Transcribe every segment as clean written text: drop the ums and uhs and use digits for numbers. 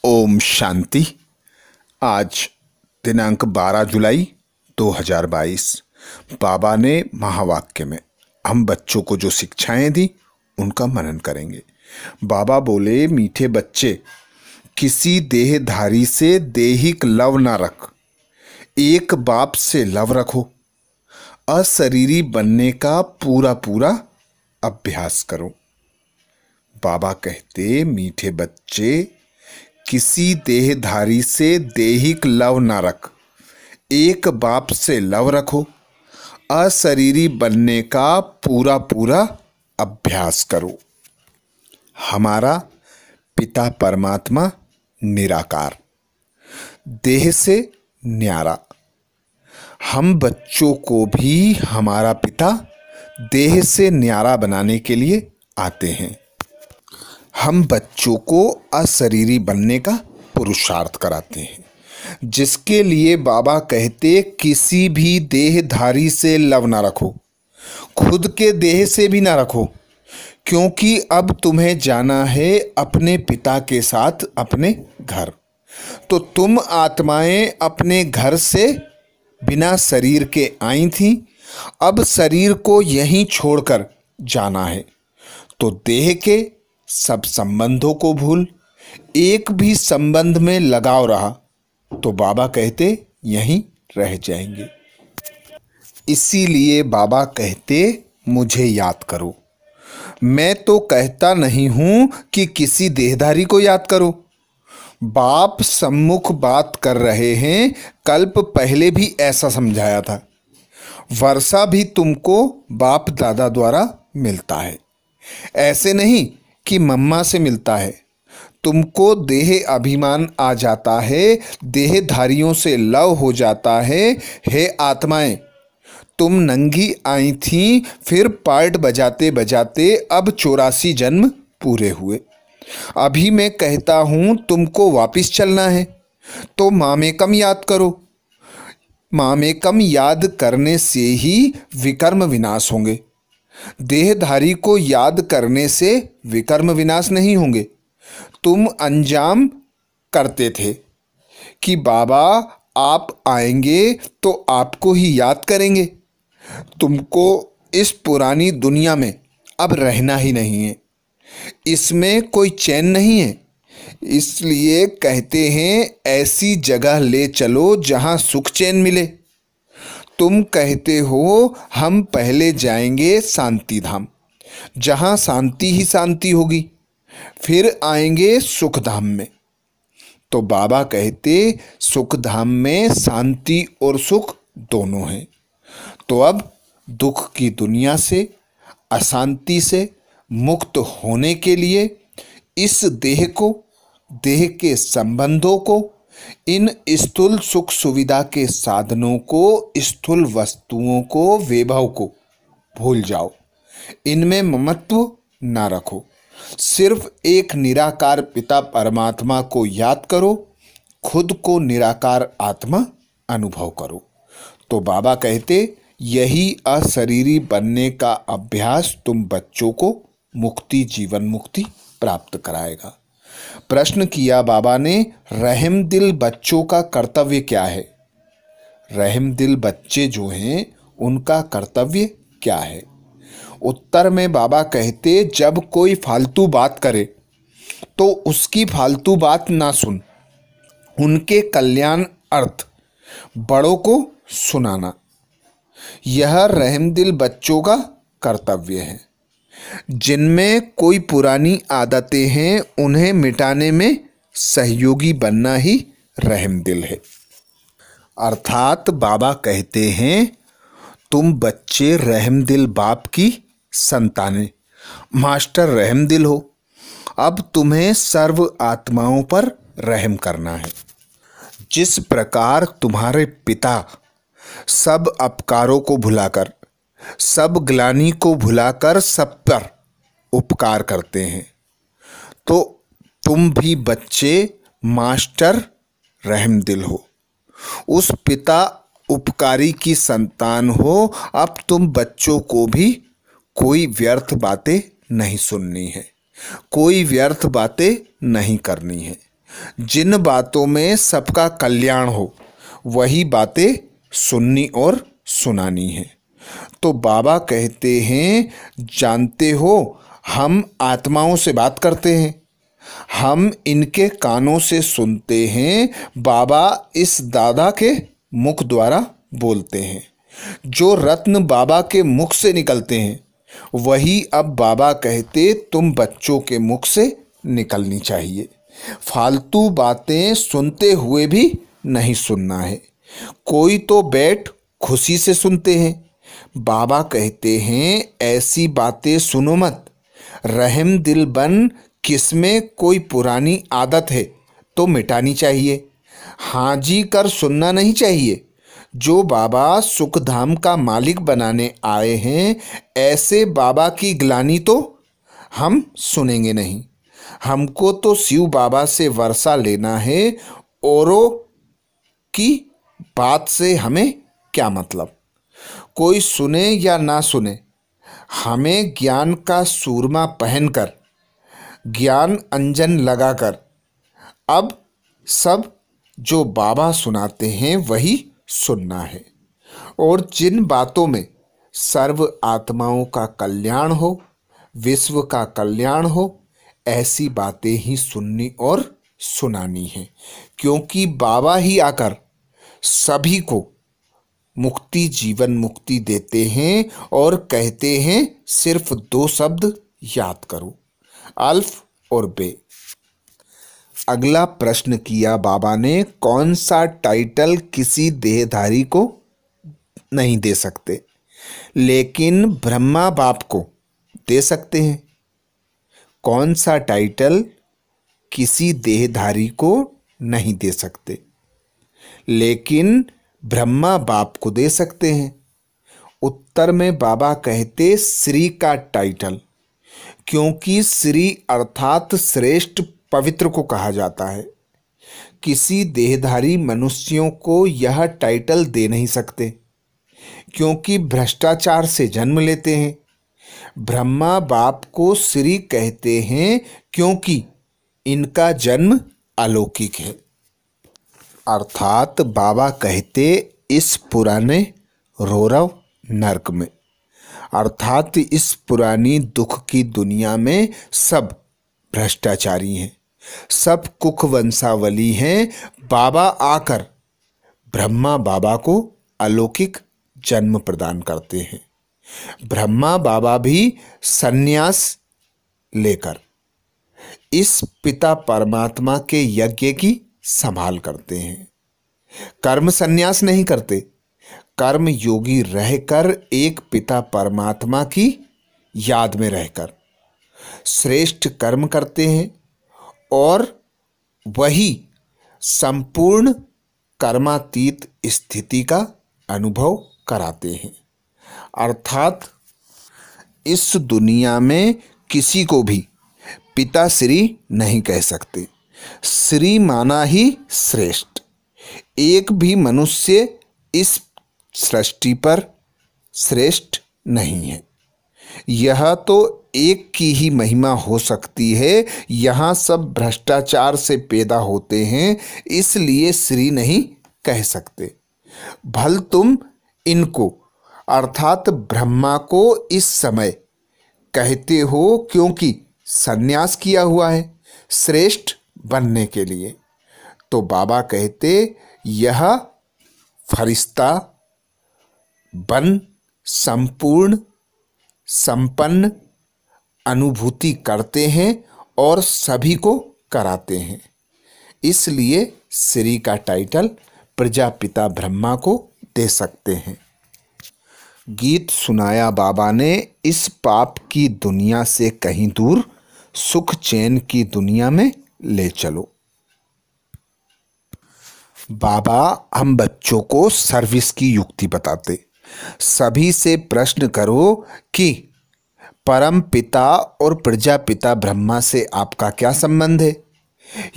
ओम शांति। आज दिनांक 12 जुलाई 2022। बाबा ने महावाक्य में हम बच्चों को जो शिक्षाएं दी उनका मनन करेंगे। बाबा बोले, मीठे बच्चे, किसी देहधारी से देहिक लव ना रख, एक बाप से लव रखो। अशरीरी बनने का पूरा पूरा अभ्यास करो। बाबा कहते, मीठे बच्चे, किसी देहधारी से देहिक लव ना रख, एक बाप से लव रखो। अशरीरी बनने का पूरा पूरा अभ्यास करो। हमारा पिता परमात्मा निराकार, देह से न्यारा। हम बच्चों को भी हमारा पिता देह से न्यारा बनाने के लिए आते हैं। हम बच्चों को अशरीरी बनने का पुरुषार्थ कराते हैं, जिसके लिए बाबा कहते, किसी भी देहधारी से लव ना रखो, खुद के देह से भी ना रखो, क्योंकि अब तुम्हें जाना है अपने पिता के साथ अपने घर। तो तुम आत्माएं अपने घर से बिना शरीर के आई थीं, अब शरीर को यहीं छोड़कर जाना है। तो देह के सब संबंधों को भूल एक भी संबंध में लगाव रहा तो बाबा कहते यहीं रह जाएंगे। इसीलिए बाबा कहते, मुझे याद करो। मैं तो कहता नहीं हूं कि किसी देहधारी को याद करो। बाप सम्मुख बात कर रहे हैं। कल्प पहले भी ऐसा समझाया था। वर्षा भी तुमको बाप दादा द्वारा मिलता है, ऐसे नहीं कि मम्मा से मिलता है। तुमको देह अभिमान आ जाता है, देहधारियों से लव हो जाता है। हे आत्माएं, तुम नंगी आई थीं, फिर पार्ट बजाते बजाते अब 84 जन्म पूरे हुए। अभी मैं कहता हूं तुमको वापिस चलना है, तो मामेकम याद करो। मामेकम याद करने से ही विकर्म विनाश होंगे। देहधारी को याद करने से विकर्म विनाश नहीं होंगे। तुम अंजाम करते थे कि बाबा आप आएंगे तो आपको ही याद करेंगे। तुमको इस पुरानी दुनिया में अब रहना ही नहीं है, इसमें कोई चैन नहीं है। इसलिए कहते हैं ऐसी जगह ले चलो जहां सुख चैन मिले। तुम कहते हो हम पहले जाएंगे शांति धाम, जहां शांति ही शांति होगी, फिर आएंगे सुख धाम में। तो बाबा कहते, सुख धाम में शांति और सुख दोनों हैं। तो अब दुख की दुनिया से, अशांति से मुक्त होने के लिए इस देह को, देह के संबंधों को, इन स्थूल सुख सुविधा के साधनों को, स्थूल वस्तुओं को, वैभव को भूल जाओ। इनमें ममत्व ना रखो। सिर्फ एक निराकार पिता परमात्मा को याद करो, खुद को निराकार आत्मा अनुभव करो। तो बाबा कहते, यही अशरीरी बनने का अभ्यास तुम बच्चों को मुक्ति, जीवन मुक्ति प्राप्त कराएगा। प्रश्न किया बाबा ने, रहम दिल बच्चों का कर्तव्य क्या है? रहम दिल बच्चे जो हैं उनका कर्तव्य क्या है? उत्तर में बाबा कहते, जब कोई फालतू बात करे तो उसकी फालतू बात ना सुन, उनके कल्याण अर्थ बड़ों को सुनाना, यह रहम दिल बच्चों का कर्तव्य है। जिनमें कोई पुरानी आदतें हैं उन्हें मिटाने में सहयोगी बनना ही रहम दिल है। अर्थात बाबा कहते हैं, तुम बच्चे रहम दिल बाप की संतानें, मास्टर रहम दिल हो। अब तुम्हें सर्व आत्माओं पर रहम करना है। जिस प्रकार तुम्हारे पिता सब अपकारों को भुलाकर, सब ग्लानि को भुलाकर सब पर उपकार करते हैं, तो तुम भी बच्चे मास्टर रहम दिल हो। उस पिता उपकारी की संतान हो। अब तुम बच्चों को भी कोई व्यर्थ बातें नहीं सुननी है, कोई व्यर्थ बातें नहीं करनी है। जिन बातों में सबका कल्याण हो वही बातें सुननी और सुनानी है। तो बाबा कहते हैं, जानते हो हम आत्माओं से बात करते हैं, हम इनके कानों से सुनते हैं, बाबा इस दादा के मुख द्वारा बोलते हैं। जो रत्न बाबा के मुख से निकलते हैं वही अब बाबा कहते तुम बच्चों के मुख से निकलनी चाहिए। फालतू बातें सुनते हुए भी नहीं सुनना है। कोई तो बैठ खुशी से सुनते हैं। बाबा कहते हैं ऐसी बातें सुनो मत। रहम दिल बन, किसमें कोई पुरानी आदत है तो मिटानी चाहिए। हाजी कर सुनना नहीं चाहिए। जो बाबा सुखधाम का मालिक बनाने आए हैं, ऐसे बाबा की ग्लानि तो हम सुनेंगे नहीं। हमको तो शिव बाबा से वर्षा लेना है, औरों की बात से हमें क्या मतलब। कोई सुने या ना सुने, हमें ज्ञान का सूरमा पहनकर, ज्ञान अंजन लगाकर अब सब जो बाबा सुनाते हैं वही सुनना है। और जिन बातों में सर्व आत्माओं का कल्याण हो, विश्व का कल्याण हो, ऐसी बातें ही सुननी और सुनानी है। क्योंकि बाबा ही आकर सभी को मुक्ति, जीवन मुक्ति देते हैं और कहते हैं सिर्फ 2 शब्द याद करो, अल्फ और बे। अगला प्रश्न किया बाबा ने, कौन सा टाइटल किसी देहधारी को नहीं दे सकते लेकिन ब्रह्मा बाप को दे सकते हैं? कौन सा टाइटल किसी देहधारी को नहीं दे सकते लेकिन ब्रह्मा बाप को दे सकते हैं? उत्तर में बाबा कहते श्री का टाइटल, क्योंकि श्री अर्थात श्रेष्ठ, पवित्र को कहा जाता है। किसी देहधारी मनुष्यों को यह टाइटल दे नहीं सकते क्योंकि भ्रष्टाचार से जन्म लेते हैं। ब्रह्मा बाप को श्री कहते हैं क्योंकि इनका जन्म अलौकिक है। अर्थात बाबा कहते इस पुराने रौरव नरक में, अर्थात इस पुरानी दुख की दुनिया में सब भ्रष्टाचारी हैं, सब कुख वंशावली हैं। बाबा आकर ब्रह्मा बाबा को अलौकिक जन्म प्रदान करते हैं। ब्रह्मा बाबा भी सन्यास लेकर इस पिता परमात्मा के यज्ञ की संभाल करते हैं। कर्म सन्यास नहीं करते, कर्म योगी रहकर एक पिता परमात्मा की याद में रहकर श्रेष्ठ कर्म करते हैं और वही संपूर्ण कर्मातीत स्थिति का अनुभव कराते हैं। अर्थात इस दुनिया में किसी को भी पिता श्री नहीं कह सकते। श्री माना ही श्रेष्ठ। एक भी मनुष्य इस सृष्टि पर श्रेष्ठ नहीं है। यह तो एक की ही महिमा हो सकती है। यहाँ सब भ्रष्टाचार से पैदा होते हैं, इसलिए श्री नहीं कह सकते। भल तुम इनको अर्थात ब्रह्मा को इस समय कहते हो क्योंकि सन्यास किया हुआ है श्रेष्ठ बनने के लिए। तो बाबा कहते यह फरिश्ता बन संपूर्ण संपन्न अनुभूति करते हैं और सभी को कराते हैं। इसलिए श्री का टाइटल प्रजापिता ब्रह्मा को दे सकते हैं। गीत सुनाया बाबा ने, इस पाप की दुनिया से कहीं दूर सुख चैन की दुनिया में ले चलो। बाबा हम बच्चों को सर्विस की युक्ति बताते। सभी से प्रश्न करो कि परम पिता और प्रजापिता ब्रह्मा से आपका क्या संबंध है।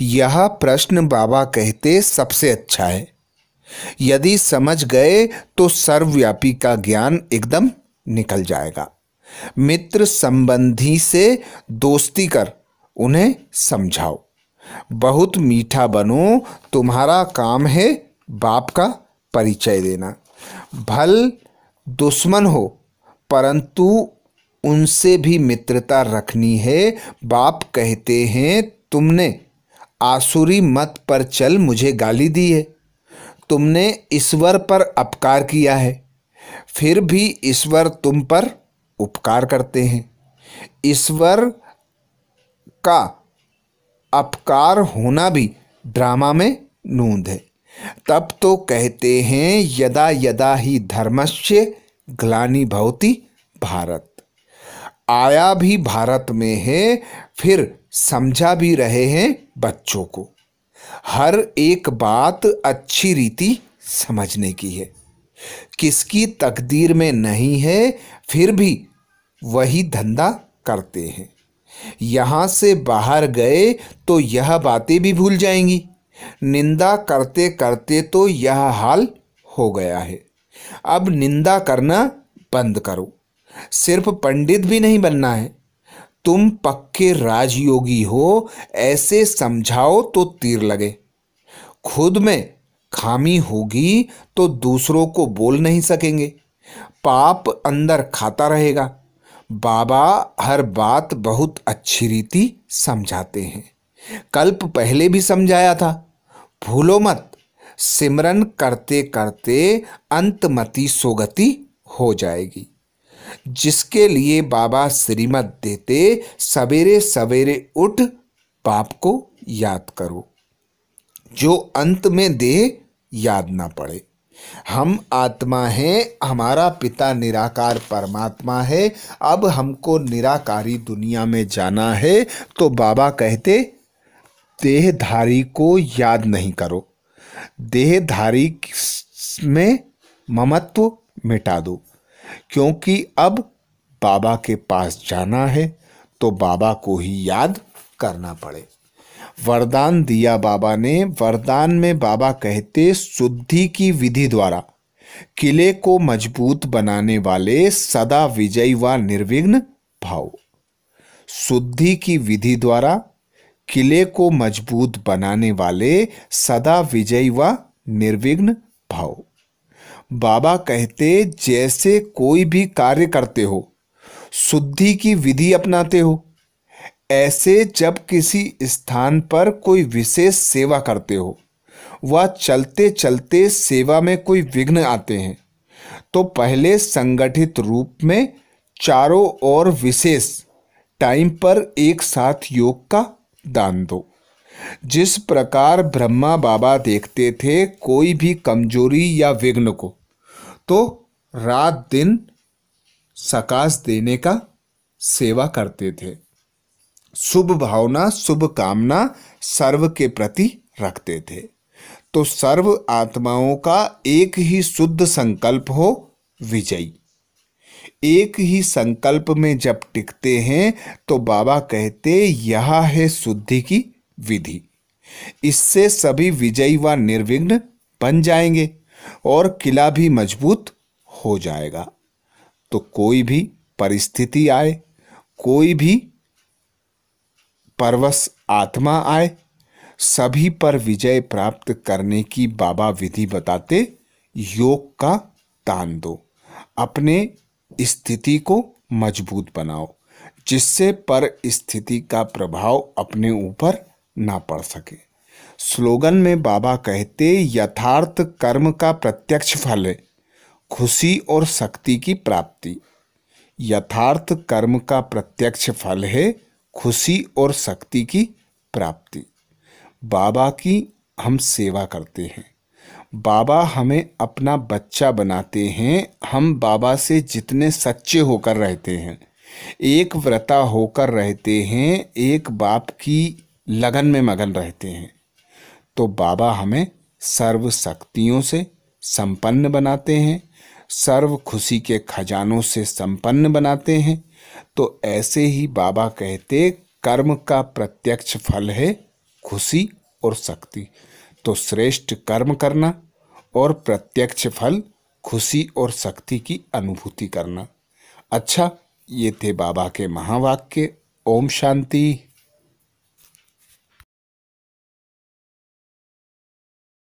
यह प्रश्न बाबा कहते सबसे अच्छा है। यदि समझ गए तो सर्वव्यापी का ज्ञान एकदम निकल जाएगा। मित्र संबंधी से दोस्ती कर उन्हें समझाओ। बहुत मीठा बनो, तुम्हारा काम है बाप का परिचय देना। भल दुश्मन हो परंतु उनसे भी मित्रता रखनी है। बाप कहते हैं तुमने आसुरी मत पर चल मुझे गाली दी है, तुमने ईश्वर पर अपकार किया है, फिर भी ईश्वर तुम पर उपकार करते हैं। ईश्वर का अपकार होना भी ड्रामा में नूंद है। तब तो कहते हैं यदा यदा ही धर्मस्य ग्लानिर्भवति भारत। आया भी भारत में है, फिर समझा भी रहे हैं बच्चों को। हर एक बात अच्छी रीति समझने की है। किसकी तकदीर में नहीं है, फिर भी वही धंधा करते हैं। यहाँ से बाहर गए तो यह बातें भी भूल जाएंगी। निंदा करते करते तो यह हाल हो गया है। अब निंदा करना बंद करो। सिर्फ पंडित भी नहीं बनना है, तुम पक्के राजयोगी हो, ऐसे समझाओ तो तीर लगे। खुद में खामी होगी तो दूसरों को बोल नहीं सकेंगे, पाप अंदर खाता रहेगा। बाबा हर बात बहुत अच्छी रीति समझाते हैं। कल्प पहले भी समझाया था, भूलो मत। सिमरन करते करते अंतमति सोगति हो जाएगी। जिसके लिए बाबा श्रीमत देते, सवेरे सवेरे उठ बाप को याद करो, जो अंत में देह याद ना पड़े। हम आत्मा हैं, हमारा पिता निराकार परमात्मा है। अब हमको निराकारी दुनिया में जाना है, तो बाबा कहते देहधारी को याद नहीं करो, देहधारी में ममत्व मिटा दो। क्योंकि अब बाबा के पास जाना है तो बाबा को ही याद करना पड़े। वरदान दिया बाबा ने। वरदान में बाबा कहते शुद्धि की विधि द्वारा किले को मजबूत बनाने वाले सदा विजयी व निर्विघ्न भाव। शुद्धि की विधि द्वारा किले को मजबूत बनाने वाले सदा विजयी व निर्विघ्न भाव। बाबा कहते जैसे कोई भी कार्य करते हो, शुद्धि की विधि अपनाते हो, ऐसे जब किसी स्थान पर कोई विशेष सेवा करते हो, वह चलते चलते सेवा में कोई विघ्न आते हैं, तो पहले संगठित रूप में चारों ओर विशेष टाइम पर एक साथ योग का दान दो। जिस प्रकार ब्रह्मा बाबा देखते थे कोई भी कमजोरी या विघ्न को, तो रात दिन सकाश देने का सेवा करते थे। शुभ भावना शुभ कामना सर्व के प्रति रखते थे। तो सर्व आत्माओं का एक ही शुद्ध संकल्प हो विजयी। एक ही संकल्प में जब टिकते हैं तो बाबा कहते यह है शुद्धि की विधि। इससे सभी विजयी व निर्विघ्न बन जाएंगे और किला भी मजबूत हो जाएगा। तो कोई भी परिस्थिति आए, कोई भी परवश आत्मा आए, सभी पर विजय प्राप्त करने की बाबा विधि बताते। योग का दान दो, अपने स्थिति को मजबूत बनाओ, जिससे पर स्थिति का प्रभाव अपने ऊपर ना पड़ सके। स्लोगन में बाबा कहते यथार्थ कर्म का प्रत्यक्ष फल है खुशी और शक्ति की प्राप्ति। यथार्थ कर्म का प्रत्यक्ष फल है खुशी और शक्ति की प्राप्ति। बाबा की हम सेवा करते हैं, बाबा हमें अपना बच्चा बनाते हैं। हम बाबा से जितने सच्चे होकर रहते हैं, एक व्रता होकर रहते हैं, एक बाप की लगन में मगन रहते हैं, तो बाबा हमें सर्व शक्तियों से संपन्न बनाते हैं, सर्व खुशी के खजानों से संपन्न बनाते हैं। तो ऐसे ही बाबा कहते कर्म का प्रत्यक्ष फल है खुशी और शक्ति। तो श्रेष्ठ कर्म करना और प्रत्यक्ष फल खुशी और शक्ति की अनुभूति करना। अच्छा, ये थे बाबा के महावाक्य। ओम शांति।